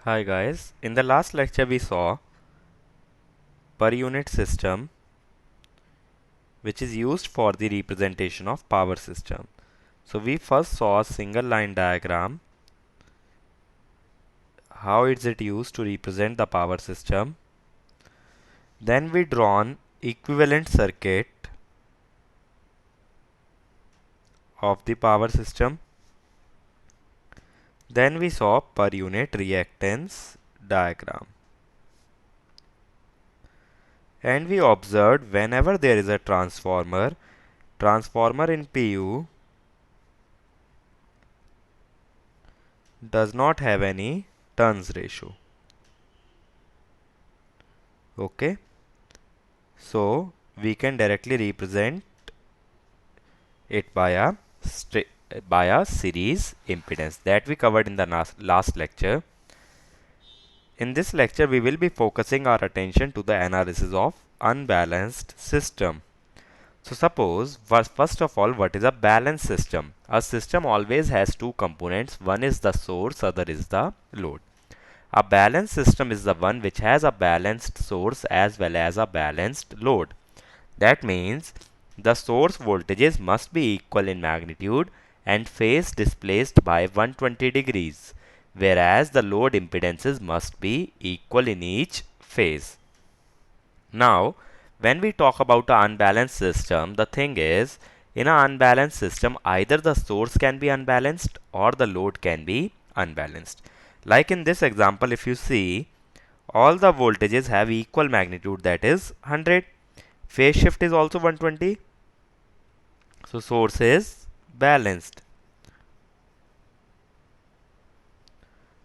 Hi guys, in the last lecture we saw per unit system which is used for the representation of power system. So we first saw a single line diagram, how is it used to represent the power system. Then we drawn equivalent circuit of the power system. Then we saw per unit reactance diagram. And we observed whenever there is a transformer in PU does not have any turns ratio. Okay, so we can directly represent it by a series impedance that we covered in the last lecture. In this lecture, we will be focusing our attention to the analysis of unbalanced system. So suppose, first of all, what is a balanced system? A system always has two components. One is the source, other is the load. A balanced system is the one which has a balanced source as well as a balanced load. That means the source voltages must be equal in magnitude and phase displaced by 120 degrees, whereas the load impedances must be equal in each phase. Now, when we talk about an unbalanced system, the thing is, in an unbalanced system, either the source can be unbalanced or the load can be unbalanced. Like in this example, if you see, all the voltages have equal magnitude, that is 100. Phase shift is also 120. So source is balanced.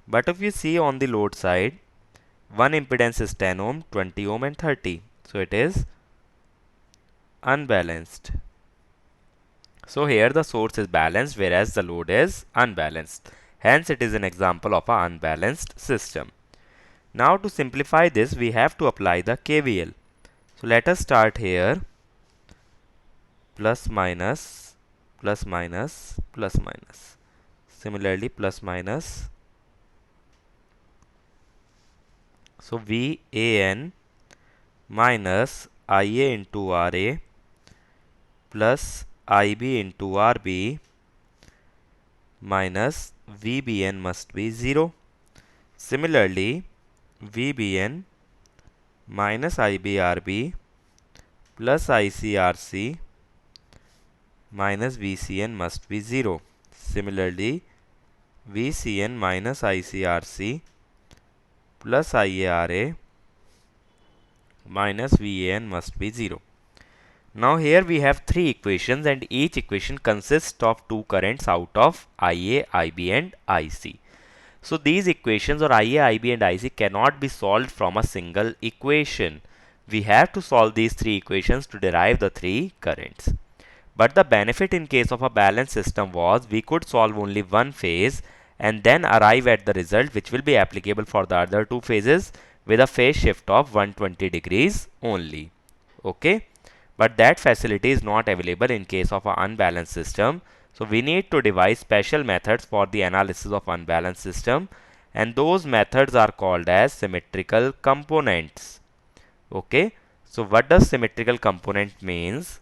But if you see on the load side, one impedance is 10 ohm, 20 ohm and 30. So it is unbalanced. So here the source is balanced whereas the load is unbalanced. Hence it is an example of an unbalanced system. Now to simplify this, we have to apply the KVL. So let us start here. Plus minus, plus minus, plus minus. Similarly plus minus. So VAN minus IA into RA plus IB into RB minus VBN must be 0. Similarly, VBN minus IBRB plus ICRC minus VCN must be 0. Similarly, VCN minus ICRC plus IARA minus VAN must be 0. Now here we have three equations and each equation consists of two currents out of IA, IB and IC. So these equations or IA, IB and IC cannot be solved from a single equation. We have to solve these three equations to derive the three currents. But the benefit in case of a balanced system was we could solve only one phase and then arrive at the result which will be applicable for the other two phases with a phase shift of 120 degrees only. Okay, but that facility is not available in case of an unbalanced system. So we need to devise special methods for the analysis of unbalanced system, and those methods are called as symmetrical components. Okay, so what does symmetrical component means?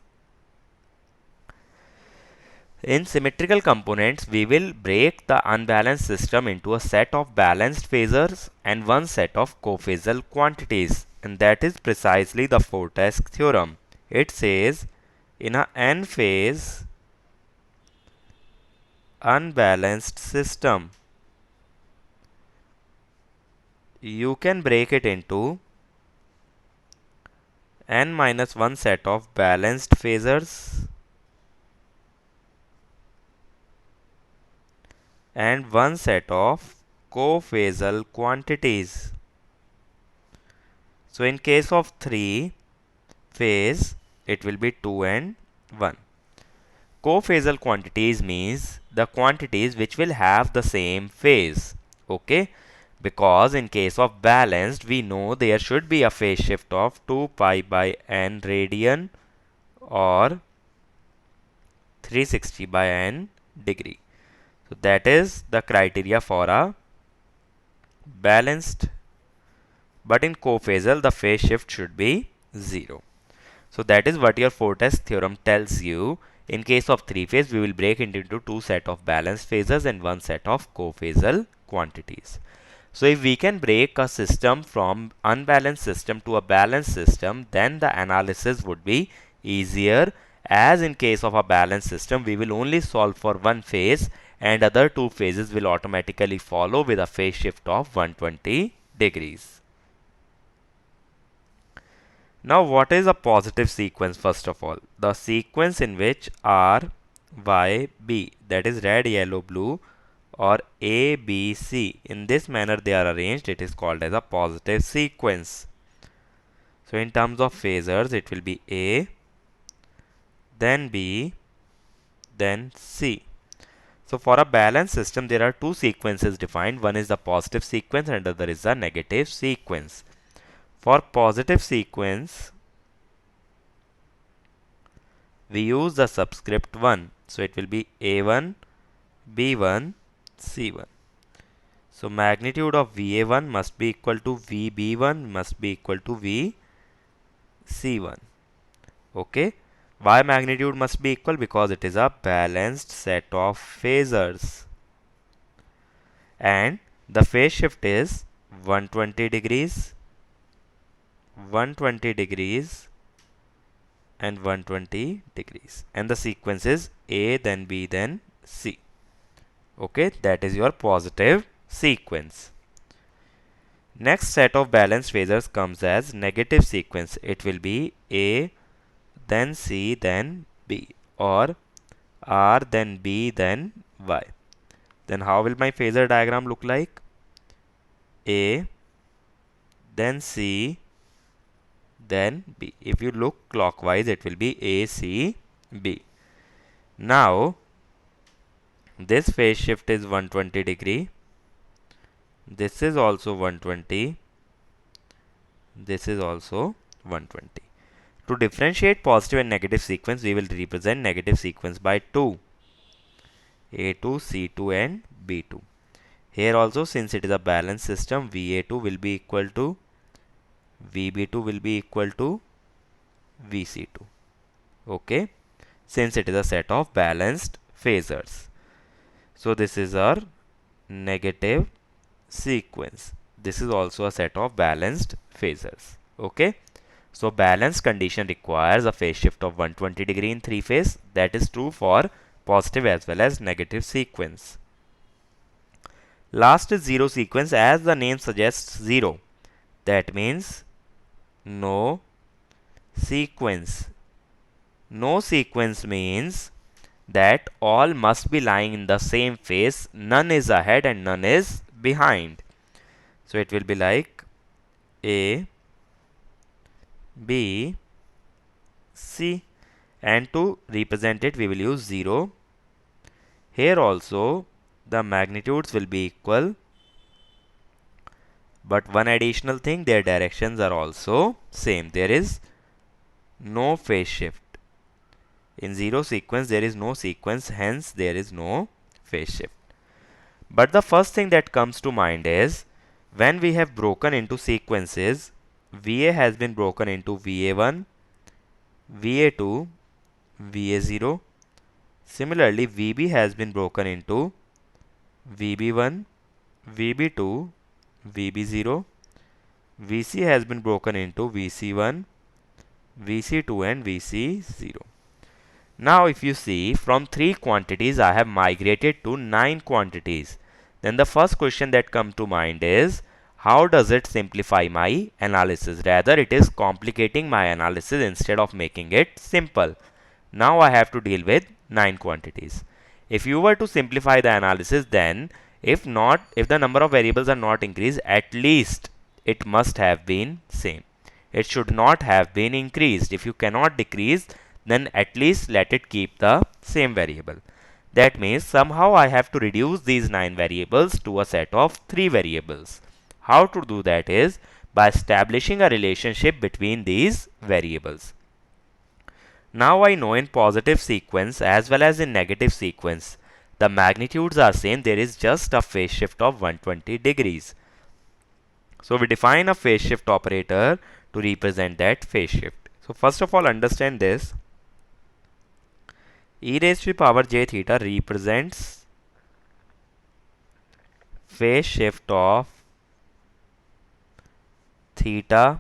In symmetrical components, we will break the unbalanced system into a set of balanced phasors and one set of cophasal quantities, and that is precisely the Fortasc theorem. It says in a n-phase unbalanced system, you can break it into n minus 1 set of balanced phasors and one set of cophasal quantities. So in case of 3 phase, it will be 2 and 1. Cophasal quantities means the quantities which will have the same phase. Okay, because in case of balanced, we know there should be a phase shift of 2 pi by n radian or 360 by n degree. So that is the criteria for a balanced, but in cophasal the phase shift should be 0. So that is what your four-test theorem tells you. In case of three-phase, we will break it into two set of balanced phases and one set of cophasal quantities. So if we can break a system from unbalanced system to a balanced system, then the analysis would be easier, as in case of a balanced system, we will only solve for one phase and other two phases will automatically follow with a phase shift of 120 degrees. Now what is a positive sequence? First of all, the sequence in which R, Y, B, that is red, yellow, blue, or A, B, C, in this manner they are arranged, it is called as a positive sequence. So in terms of phasors, it will be A, then B, then C. So for a balanced system, there are two sequences defined. One is the positive sequence and the other is the negative sequence. For positive sequence, we use the subscript 1. So it will be A1, B1, C1. So magnitude of VA1 must be equal to VB1 must be equal to VC1. Okay. Why magnitude must be equal? Because it is a balanced set of phasors. And the phase shift is 120 degrees, 120 degrees, and 120 degrees. And the sequence is A, then B, then C. Okay, that is your positive sequence. Next set of balanced phasors comes as negative sequence. It will be A, then C, then B, or R, then B, then Y. Then how will my phasor diagram look like? A, then C, then B. If you look clockwise, it will be A, C, B. Now, this phase shift is 120 degree. This is also 120. This is also 120. To differentiate positive and negative sequence, we will represent negative sequence by 2. A2, C2 and B2. Here also, since it is a balanced system, VA2 will be equal to VB2 will be equal to VC2. Okay, since it is a set of balanced phasors. So this is our negative sequence. This is also a set of balanced phasors. Okay, so balanced condition requires a phase shift of 120 degree in three phase. That is true for positive as well as negative sequence. Last is zero sequence. As the name suggests, zero. That means no sequence. No sequence means that all must be lying in the same phase. None is ahead and none is behind. So it will be like A, B, C, and to represent it we will use 0. Here also the magnitudes will be equal, but one additional thing, their directions are also same. There is no phase shift. In zero sequence there is no sequence, hence there is no phase shift. But the first thing that comes to mind is, when we have broken into sequences, VA has been broken into VA1, VA2, VA0. Similarly, VB has been broken into VB1, VB2, VB0. VC has been broken into VC1, VC2 and VC0. Now if you see, from 3 quantities I have migrated to 9 quantities. Then the first question that comes to mind is, how does it simplify my analysis? Rather, it is complicating my analysis instead of making it simple. Now I have to deal with 9 quantities. If you were to simplify the analysis, then if the number of variables are not increased, at least it must have been same. It should not have been increased. If you cannot decrease, then at least let it keep the same variable. That means somehow I have to reduce these 9 variables to a set of 3 variables. How to do that is by establishing a relationship between these variables. Now I know in positive sequence as well as in negative sequence, the magnitudes are same. There is just a phase shift of 120 degrees. So we define a phase shift operator to represent that phase shift. So first of all, understand this. E raised to the power j theta represents phase shift of theta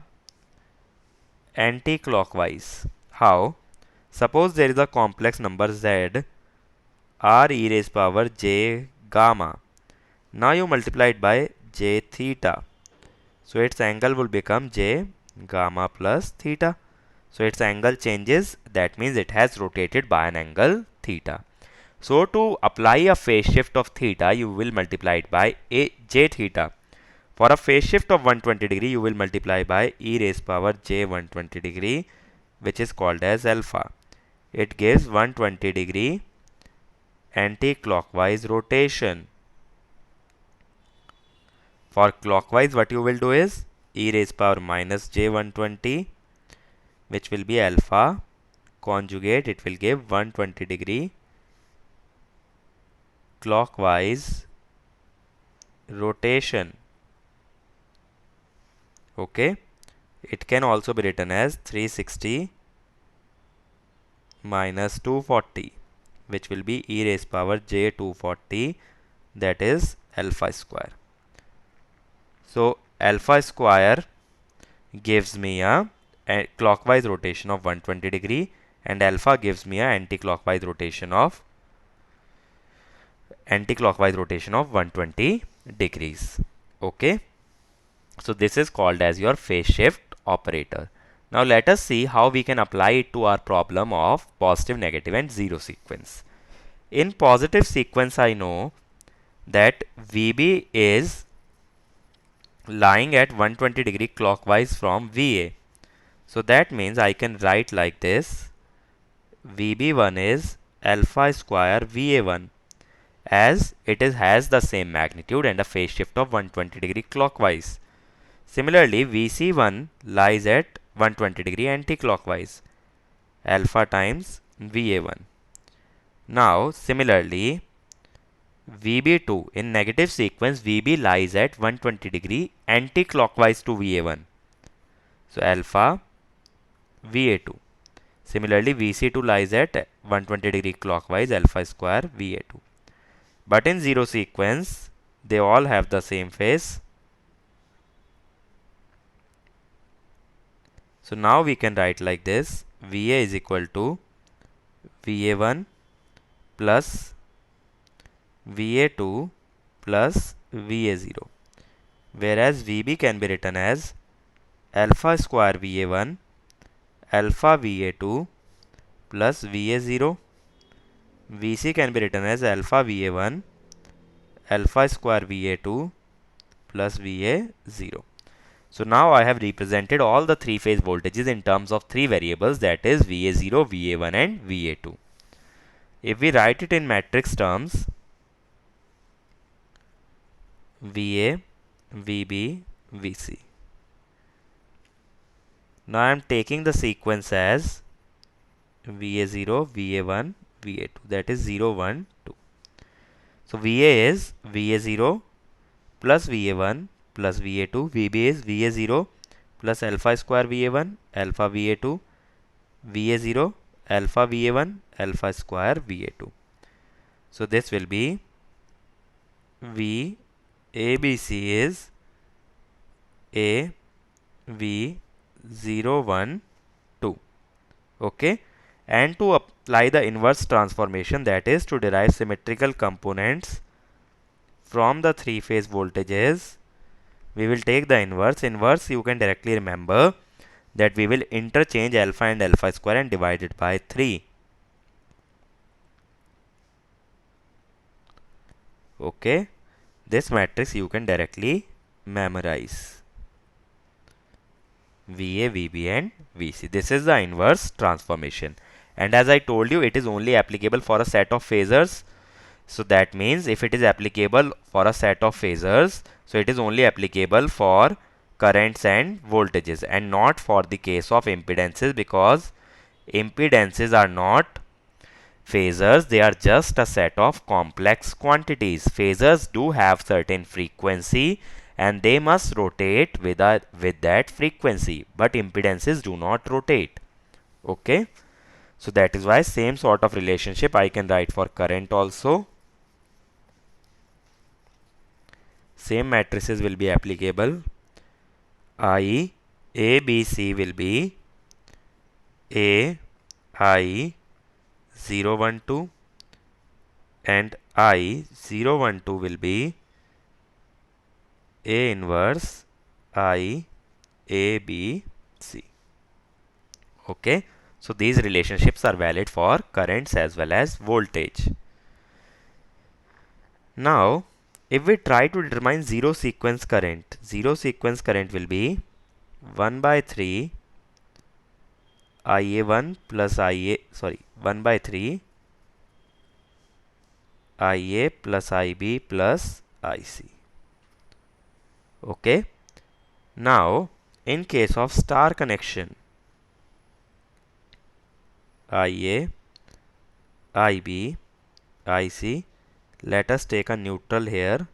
anti-clockwise. How? Suppose there is a complex number z r e raised power j gamma. Now you multiply it by j theta. So its angle will become j gamma plus theta. So its angle changes. That means it has rotated by an angle theta. So to apply a phase shift of theta, you will multiply it by j theta. For a phase shift of 120 degree, you will multiply by e raised power j 120 degree, which is called as alpha. It gives 120 degree anti-clockwise rotation. For clockwise, what you will do is e raised power minus j 120, which will be alpha conjugate. It will give 120 degree clockwise rotation. Okay. It can also be written as 360 minus 240, which will be e raised power j 240, that is alpha square. So alpha square gives me a clockwise rotation of 120 degree and alpha gives me a anti-clockwise rotation of 120 degrees. Okay. So this is called as your phase shift operator. Now let us see how we can apply it to our problem of positive, negative and zero sequence. In positive sequence, I know that VB is lying at 120 degree clockwise from VA. So that means I can write like this. VB1 is alpha square VA1, as it has the same magnitude and a phase shift of 120 degree clockwise. Similarly, VC1 lies at 120 degree anti-clockwise, alpha times VA1. Now, similarly, VB2 in negative sequence, VB lies at 120 degree anti-clockwise to VA1. So, alpha VA2. Similarly, VC2 lies at 120 degree clockwise, alpha square VA2. But in zero sequence, they all have the same phase. So now we can write like this. VA is equal to VA1 plus VA2 plus VA0. Whereas VB can be written as alpha square VA1 alpha VA2 plus VA0. VC can be written as alpha VA1 alpha square VA2 plus VA0. So now I have represented all the three phase voltages in terms of three variables, that is VA0, VA1 and VA2. If we write it in matrix terms, VA, VB, VC. Now I am taking the sequence as VA0, VA1, VA2, that is 0, 1, 2. So VA is VA0 plus VA1 plus VA2, VB is VA0 plus alpha square VA1 alpha VA2, VA0 alpha VA1 alpha square VA2. So this will be V ABC is A V 0 1 2. Okay. And to apply the inverse transformation, that is to derive symmetrical components from the three phase voltages, we will take the inverse. Inverse you can directly remember that we will interchange alpha and alpha square and divide it by 3. Okay. This matrix you can directly memorize. VA, VB and VC. This is the inverse transformation. And as I told you, it is only applicable for a set of phasors. So that means if it is applicable for a set of phasors, so it is only applicable for currents and voltages and not for the case of impedances, because impedances are not phasors, they are just a set of complex quantities. Phasors do have certain frequency and they must rotate with that frequency, but impedances do not rotate. Okay, so that is why same sort of relationship I can write for current also. Same matrices will be applicable. I A B C will be A I 0 1 2 and I 0 1 2 will be A inverse I A B C. Okay, so these relationships are valid for currents as well as voltage. Now if we try to determine zero sequence current will be 1 by 3 IA1 plus 1 by 3 IA plus IB plus IC. Okay, now in case of star connection, IA, IB, IC, let us take a neutral here,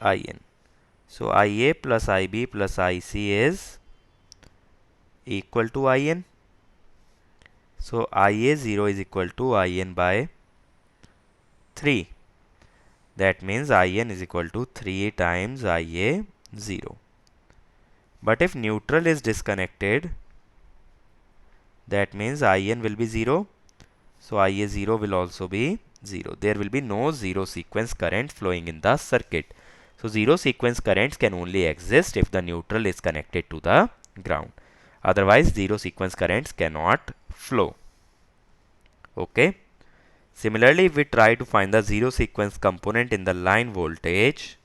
IN. So IA plus IB plus IC is equal to IN. So IA0 is equal to IN by 3. That means IN is equal to 3 times IA0. But if neutral is disconnected, that means IN will be 0. So IA0 will also be 0. There will be no zero sequence current flowing in the circuit. So zero sequence currents can only exist if the neutral is connected to the ground. Otherwise, zero sequence currents cannot flow. Okay. Similarly, if we try to find the zero sequence component in the line voltage,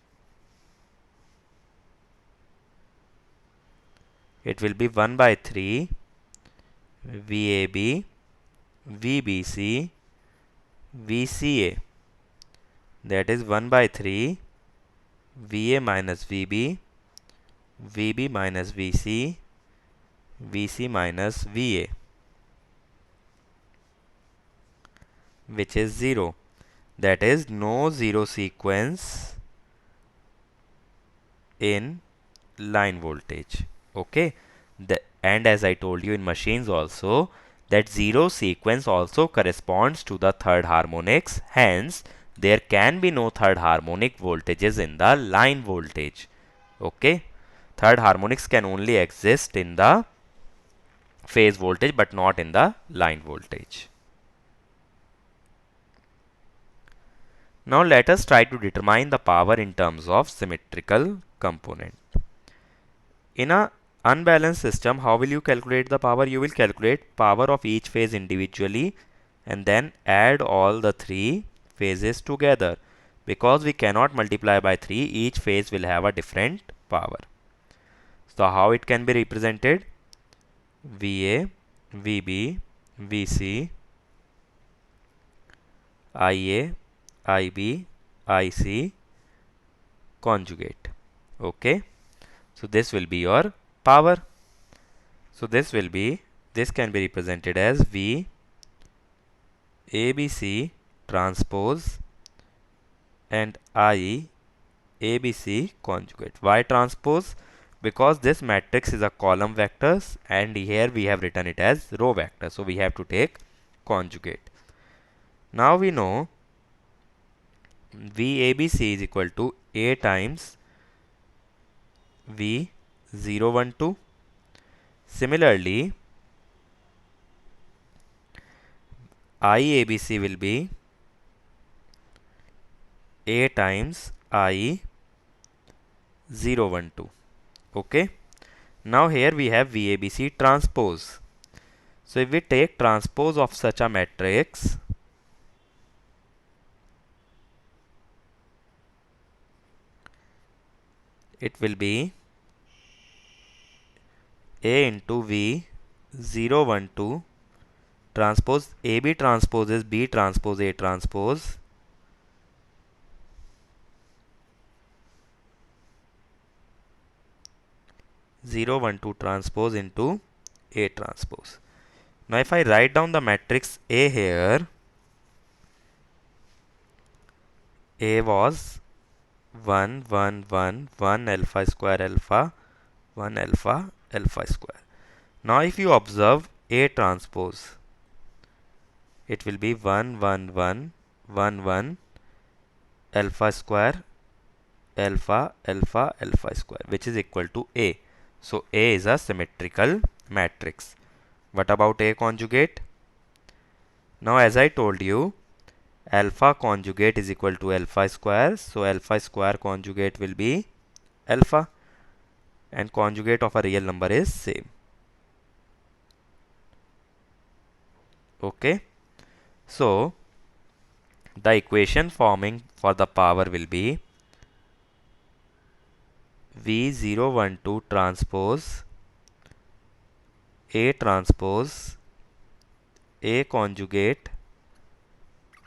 it will be 1 by 3 VAB, VBC, VCA. That is 1 by 3 VA minus VB, VB minus VC, VC minus VA, which is 0. That is no zero sequence in line voltage. Okay, and as I told you in machines also, that zero sequence also corresponds to the third harmonics. Hence, there can be no third harmonic voltages in the line voltage. Okay, third harmonics can only exist in the phase voltage but not in the line voltage. Now let us try to determine the power in terms of symmetrical component. In a unbalanced system, how will you calculate the power? You will calculate power of each phase individually and then add all the three phases together. Because we cannot multiply by 3, each phase will have a different power. So how it can be represented? VA, VB, VC, IA, IB, IC conjugate. Okay, so this will be your power. So this can be represented as V ABC transpose and I ABC conjugate. Why transpose? Because this matrix is a column vectors and here we have written it as row vector. So we have to take conjugate. Now we know VABC is equal to A times V012. Similarly, IABC will be A times I012. Okay. Now here we have VABC transpose. So if we take transpose of such a matrix, it will be A into V012 transpose AB transpose is B transpose A transpose (012) transpose into A transpose. Now if I write down the matrix A here, A was 1 1 1 1 alpha square alpha 1 alpha alpha square. Now if you observe A transpose, it will be 1 1 1 1 1 alpha square alpha alpha alpha square, which is equal to A. So A is a symmetrical matrix. What about A conjugate? Now as I told you, alpha conjugate is equal to alpha square. So alpha square conjugate will be alpha, and conjugate of a real number is same. Okay. So the equation forming for the power will be V012 transpose A transpose A conjugate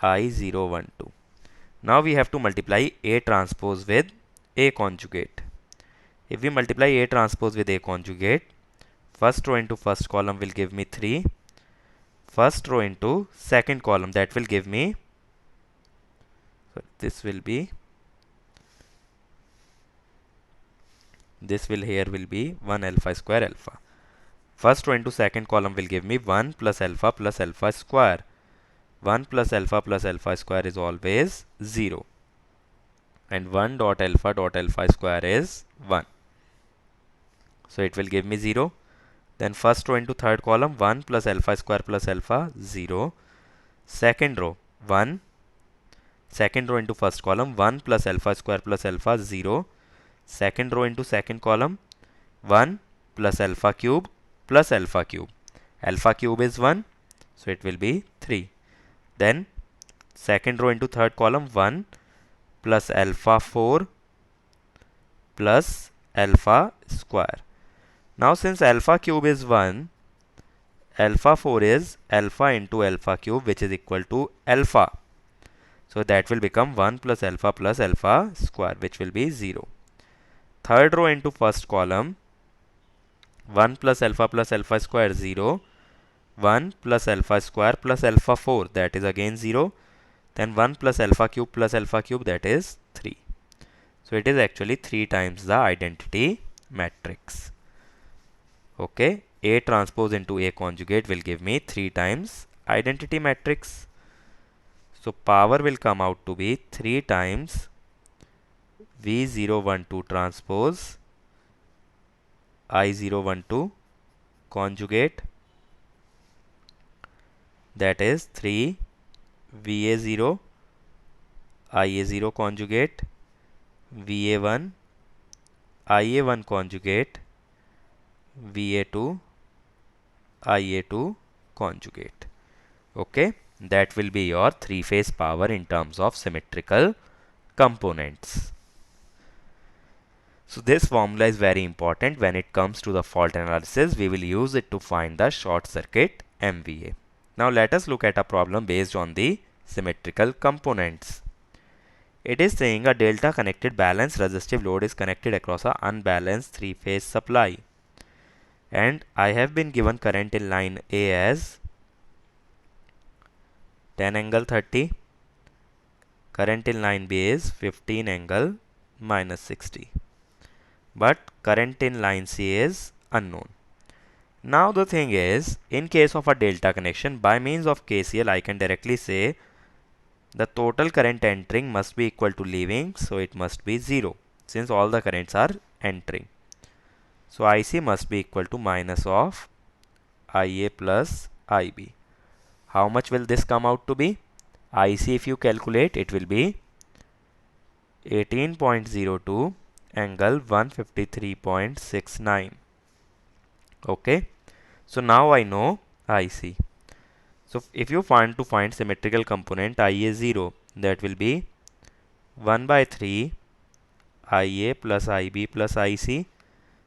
I012. Now we have to multiply A transpose with A conjugate. If we multiply A transpose with A conjugate, first row into first column will give me 3. First row into second column, that will give me, so this will be, this will here will be 1 alpha square alpha. First row into second column will give me 1 plus alpha square. 1 plus alpha square is always 0. And 1 dot alpha square is 1. So it will give me 0. Then first row into third column, 1 plus alpha square plus alpha, 0. Second row, 1. Second row into first column, 1 plus alpha square plus alpha, 0. Second row into second column, 1 plus alpha cube plus alpha cube. Alpha cube is 1, so it will be 3. Then second row into third column, 1 plus alpha 4 plus alpha square. Now since alpha cube is 1, alpha 4 is alpha into alpha cube, which is equal to alpha. So that will become 1 plus alpha square, which will be 0. Third row into first column, 1 plus alpha square, 0. 1 plus alpha square plus alpha 4, that is again 0. Then 1 plus alpha cube, that is 3. So it is actually 3 times the identity matrix. Okay, A transpose into A conjugate will give me 3 times identity matrix. So power will come out to be 3 times V012 transpose I012 conjugate, that is 3 VA0 IA0 conjugate VA1 IA1 conjugate VA2 IA2 conjugate. Okay, that will be your three-phase power in terms of symmetrical components. So this formula is very important when it comes to the fault analysis. We will use it to find the short circuit MVA. Now let us look at a problem based on the symmetrical components. It is saying a delta connected balanced resistive load is connected across an unbalanced three-phase supply. And I have been given current in line A as 10 angle 30. Current in line B is 15 angle minus 60. But current in line C is unknown. Now the thing is, in case of a delta connection, by means of KCL, I can directly say the total current entering must be equal to leaving, so it must be 0, since all the currents are entering. So IC must be equal to minus of IA plus IB. How much will this come out to be? IC, if you calculate, it will be 18.02 angle 153.69. Okay, so now I know IC. So if you want to find symmetrical component IA0, that will be 1 by 3 IA plus IB plus IC.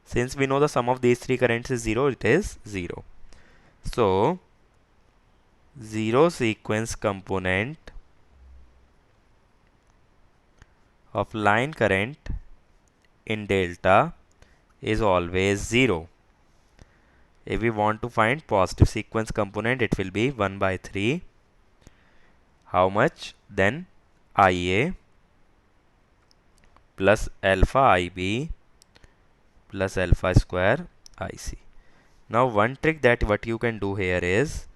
Since we know the sum of these three currents is 0, it is 0. So 0 sequence component of line current in delta is always 0. If we want to find positive sequence component, it will be 1 by 3. How much? Then IA plus alpha IB plus alpha square IC. Now one trick that what you can do here is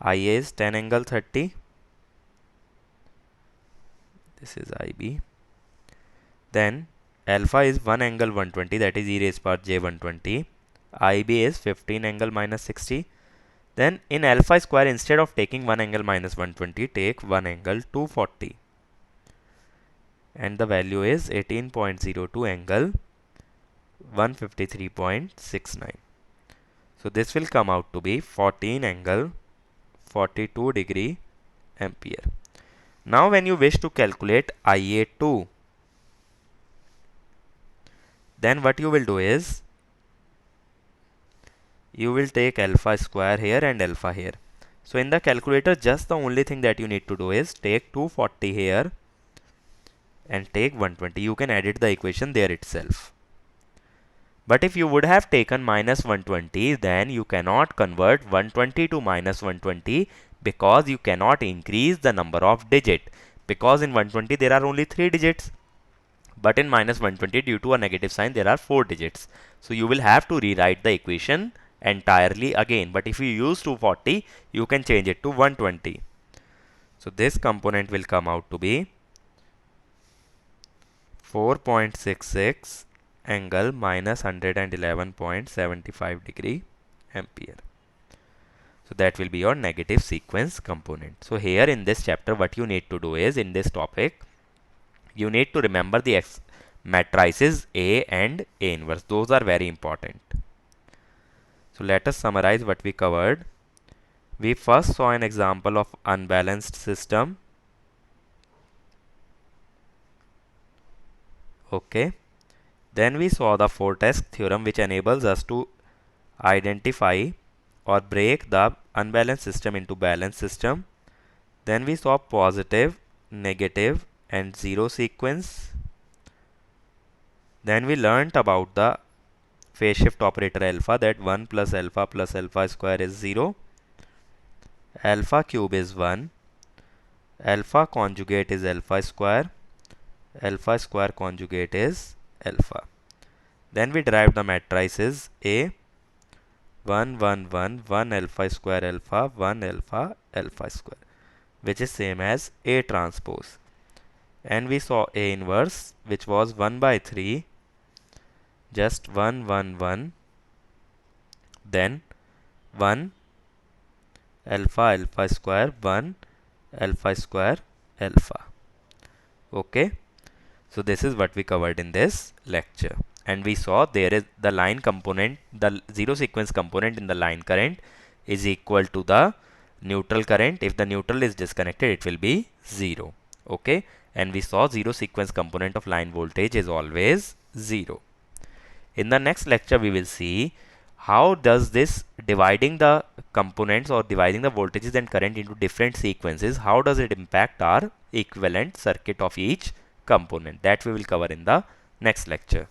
IA is 10 angle 30. This is IB. Then alpha is 1 angle 120, that is e raised power j 120. IB is 15 angle minus 60. Then in alpha square, instead of taking 1 angle minus 120, take 1 angle 240. And the value is 18.02 angle 153.69. So this will come out to be 14 angle 42 degree ampere. Now when you wish to calculate IA2, then what you will do is you will take alpha square here and alpha here. So in the calculator, just the only thing that you need to do is take 240 here and take 120. You can edit the equation there itself. But if you would have taken minus 120, then you cannot convert 120 to minus 120 because you cannot increase the number of digit. Because in 120 there are only 3 digits. But in minus 120, due to a negative sign, there are 4 digits. So you will have to rewrite the equation entirely again. But if you use 240, you can change it to 120. So this component will come out to be 4.66 angle minus 111.75 degree ampere. So that will be your negative sequence component. So here in this chapter, what you need to do is, in this topic, you need to remember the matrices A and A inverse. Those are very important. So let us summarize what we covered. We first saw an example of unbalanced system. Okay. Then we saw the Fortask theorem, which enables us to identify or break the unbalanced system into balanced system. Then we saw positive, negative and zero sequence. Then we learnt about the phase shift operator alpha, that 1 plus alpha square is 0. Alpha cube is 1. Alpha conjugate is alpha square. Alpha square conjugate is alpha. Then we derived the matrices A, 1 1 1 1 alpha square alpha 1 alpha alpha square, which is same as A transpose. And we saw A inverse, which was 1 by 3, just 1 1 1, then 1 alpha square 1 alpha square alpha. Okay. So this is what we covered in this lecture. And we saw there is the line component, the zero sequence component in the line current is equal to the neutral current. If the neutral is disconnected, it will be 0. Okay. And we saw zero sequence component of line voltage is always 0. In the next lecture, we will see how does this dividing the components or dividing the voltages and current into different sequences, how does it impact our equivalent circuit of each component. That we will cover in the next lecture.